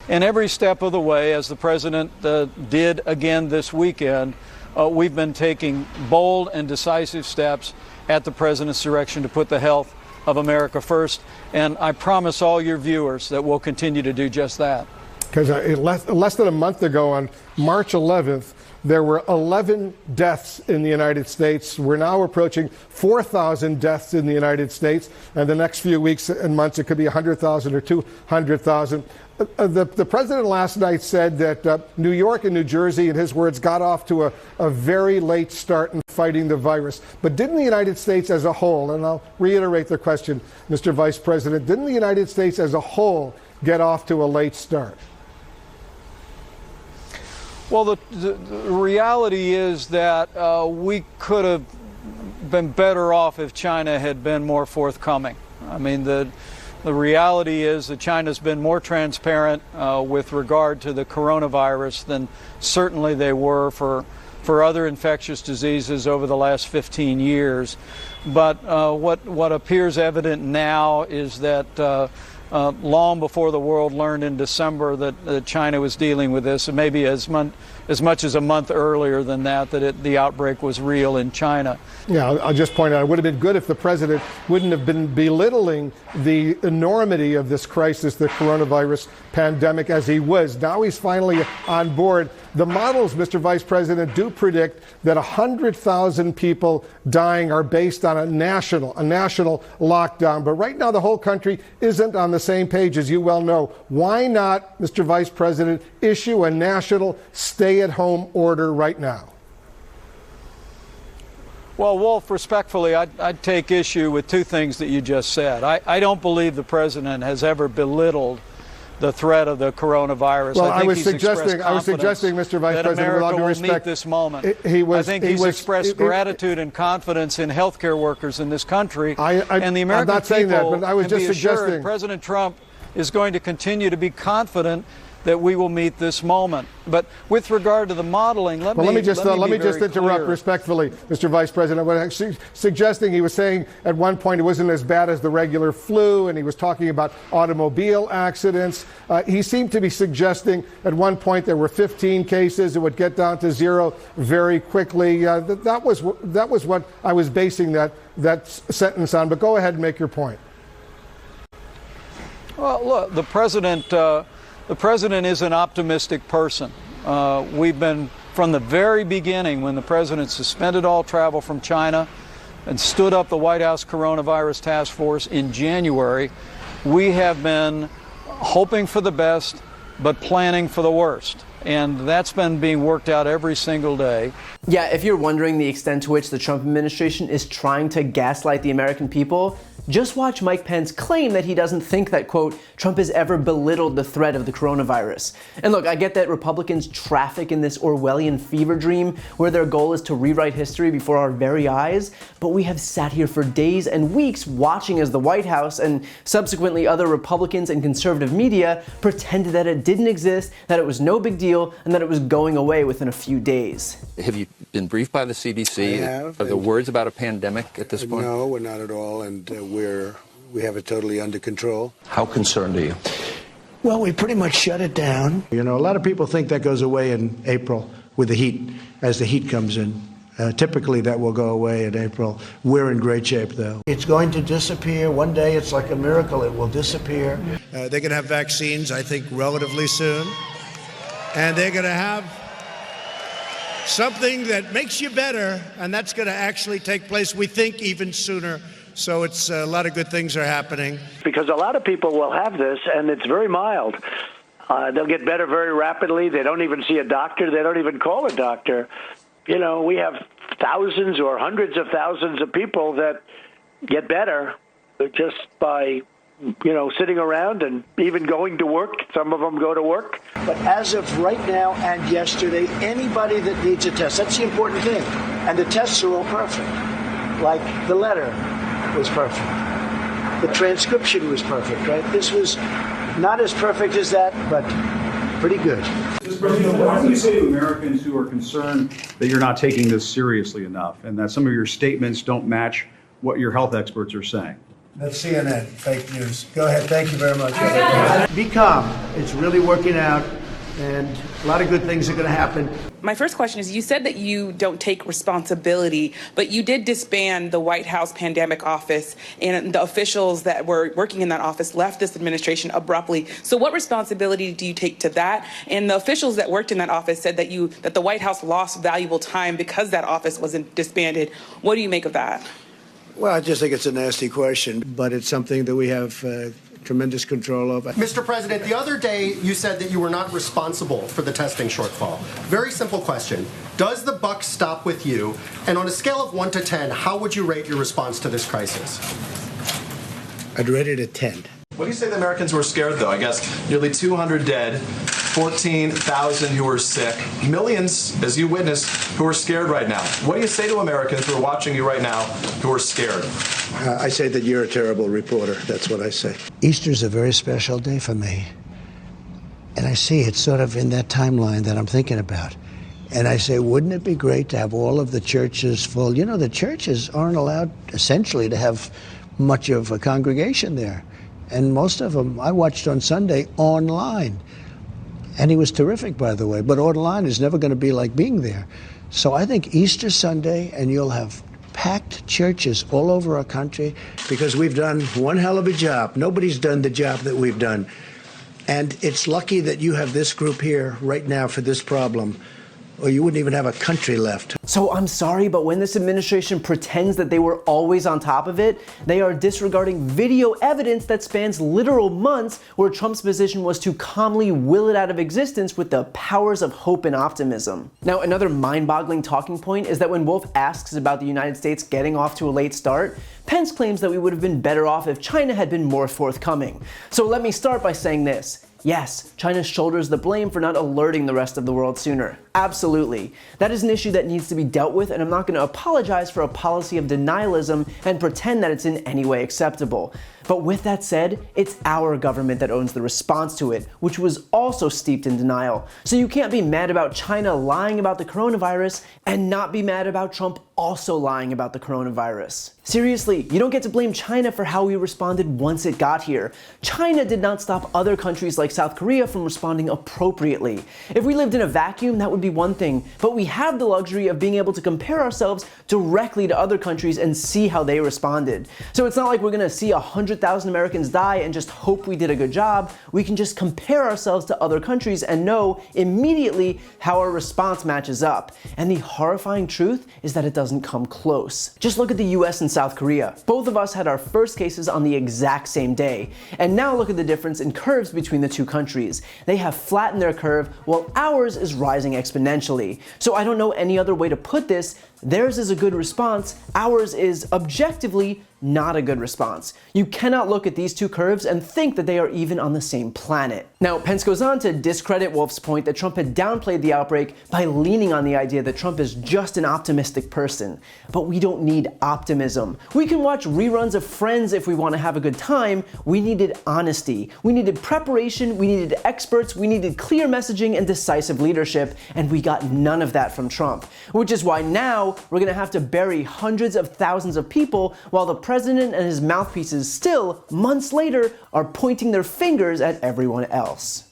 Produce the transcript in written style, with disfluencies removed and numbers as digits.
And every step of the way, as the president did again this weekend, we've been taking bold and decisive steps at the president's direction to put the health of America first. And I promise all your viewers that we'll continue to do just that. Because less than a month ago, on March 11th, there were 11 deaths in the United States. We're now approaching 4,000 deaths in the United States. And the next few weeks and months, it could be 100,000 or 200,000. The president last night said that New York and New Jersey, in his words, got off to a very late start in fighting the virus. But didn't the United States as a whole, and I'll reiterate the question, Mr. Vice President, didn't the United States as a whole get off to a late start? Well, the reality is that we could have been better off if China had been more forthcoming. I mean, the reality is that China's been more transparent with regard to the coronavirus than certainly they were for other infectious diseases over the last 15 years. But what appears evident now is that long before the world learned in December that China was dealing with this, and maybe as much as a month earlier than that the outbreak was real in China. Yeah, I'll just point out, it would have been good if the president wouldn't have been belittling the enormity of this crisis, the coronavirus pandemic, as he was. Now he's finally on board. The models, Mr. Vice President, do predict that 100,000 people dying are based on a national lockdown. But right now, the whole country isn't on the same page, as you well know. Why not, Mr. Vice President, issue a national stay-at-home order right now? Well, Wolf, respectfully, I'd take issue with two things that you just said. I don't believe the president has ever belittled the threat of the coronavirus. Well, I was suggesting, Mr. Vice President, with all due respect, meet this moment. I think he's expressed gratitude and confidence in healthcare workers in this country, and the American I'm not saying people that, but I was just suggesting President Trump is going to continue to be confident that we will meet this moment. But with regard to the modeling, let me just interrupt respectfully, Mr. Vice President. What I'm suggesting, he was saying at one point it wasn't as bad as the regular flu, and he was talking about automobile accidents. He seemed to be suggesting at one point there were 15 cases. It would get down to 0 very quickly. That was what I was basing that sentence on. But go ahead and make your point. Well, look, the president is an optimistic person. We've been, from the very beginning, when the president suspended all travel from China and stood up the White House Coronavirus Task Force in January, we have been hoping for the best, but planning for the worst. And that's been being worked out every single day. Yeah, if you're wondering the extent to which the Trump administration is trying to gaslight the American people, just watch Mike Pence claim that he doesn't think that, quote, Trump has ever belittled the threat of the coronavirus. And look, I get that Republicans traffic in this Orwellian fever dream where their goal is to rewrite history before our very eyes, but we have sat here for days and weeks watching as the White House and subsequently other Republicans and conservative media pretended that it didn't exist, that it was no big deal, and that it was going away within a few days. Have you been briefed by the CDC? Are the words about a pandemic at this point? No, we're not at all, and we have it totally under control. How concerned are you? Well, we pretty much shut it down. You know, a lot of people think that goes away in April with the heat, as the heat comes in. Typically, that will go away in April. We're in great shape, though. It's going to disappear. One day, it's like a miracle. It will disappear. They're going to have vaccines, I think, relatively soon. And they're going to have something that makes you better, and that's going to actually take place, we think, even sooner. So it's a lot of good things are happening. Because a lot of people will have this, and it's very mild. They'll get better very rapidly. They don't even see a doctor. They don't even call a doctor. You know, we have thousands or hundreds of thousands of people that get better just by, you know, sitting around and even going to work. Some of them go to work. But as of right now and yesterday, anybody that needs a test, that's the important thing. And the tests are all perfect. Like the letter was perfect. The transcription was perfect, right? This was not as perfect as that, but pretty good. Mr. President, why do you say to Americans who are concerned that you're not taking this seriously enough and that some of your statements don't match what your health experts are saying? That's CNN, fake news. Go ahead. Thank you very much. Be calm. It's really working out, and a lot of good things are going to happen. My first question is, you said that you don't take responsibility, but you did disband the White House pandemic office, and the officials that were working in that office left this administration abruptly. So what responsibility do you take to that? And the officials that worked in that office said that the White House lost valuable time because that office wasn't disbanded. What do you make of that? Well, I just think it's a nasty question, but it's something that we have tremendous control over. Mr. President, the other day you said that you were not responsible for the testing shortfall. Very simple question. Does the buck stop with you? And on a scale of 1 to 10, how would you rate your response to this crisis? I'd rate it a 10. What do you say the Americans were scared, though? I guess nearly 200 dead, 14,000 who are sick, millions, as you witnessed, who are scared right now. What do you say to Americans who are watching you right now who are scared? I say that you're a terrible reporter. That's what I say. Easter's a very special day for me. And I see it sort of in that timeline that I'm thinking about. And I say, wouldn't it be great to have all of the churches full? You know, the churches aren't allowed, essentially, to have much of a congregation there. And most of them I watched on Sunday online. And he was terrific, by the way. But online is never going to be like being there. So I think Easter Sunday, and you'll have packed churches all over our country. Because we've done one hell of a job. Nobody's done the job that we've done. And it's lucky that you have this group here right now for this problem, or you wouldn't even have a country left. So I'm sorry, but when this administration pretends that they were always on top of it, they are disregarding video evidence that spans literal months where Trump's position was to calmly will it out of existence with the powers of hope and optimism. Now, another mind-boggling talking point is that when Wolf asks about the United States getting off to a late start, Pence claims that we would have been better off if China had been more forthcoming. So let me start by saying this. Yes, China shoulders the blame for not alerting the rest of the world sooner. Absolutely. That is an issue that needs to be dealt with, and I'm not going to apologize for a policy of denialism and pretend that it's in any way acceptable. But with that said, it's our government that owns the response to it, which was also steeped in denial. So you can't be mad about China lying about the coronavirus and not be mad about Trump also lying about the coronavirus. Seriously, you don't get to blame China for how we responded once it got here. China did not stop other countries like South Korea from responding appropriately. If we lived in a vacuum, that would be one thing, but we have the luxury of being able to compare ourselves directly to other countries and see how they responded. So it's not like we're gonna see 100,000 Americans die and just hope we did a good job. We can just compare ourselves to other countries and know immediately how our response matches up. And the horrifying truth is that it doesn't come close. Just look at the US and South Korea. Both of us had our first cases on the exact same day. And now look at the difference in curves between the two countries. They have flattened their curve while ours is rising exponentially. So I don't know any other way to put this. Theirs is a good response, ours is objectively not a good response. You cannot look at these two curves and think that they are even on the same planet. Now, Pence goes on to discredit Wolf's point that Trump had downplayed the outbreak by leaning on the idea that Trump is just an optimistic person. But we don't need optimism. We can watch reruns of Friends if we want to have a good time. We needed honesty. We needed preparation. We needed experts. We needed clear messaging and decisive leadership. And we got none of that from Trump. Which is why now we're going to have to bury hundreds of thousands of people while the president and his mouthpieces still, months later, are pointing their fingers at everyone else.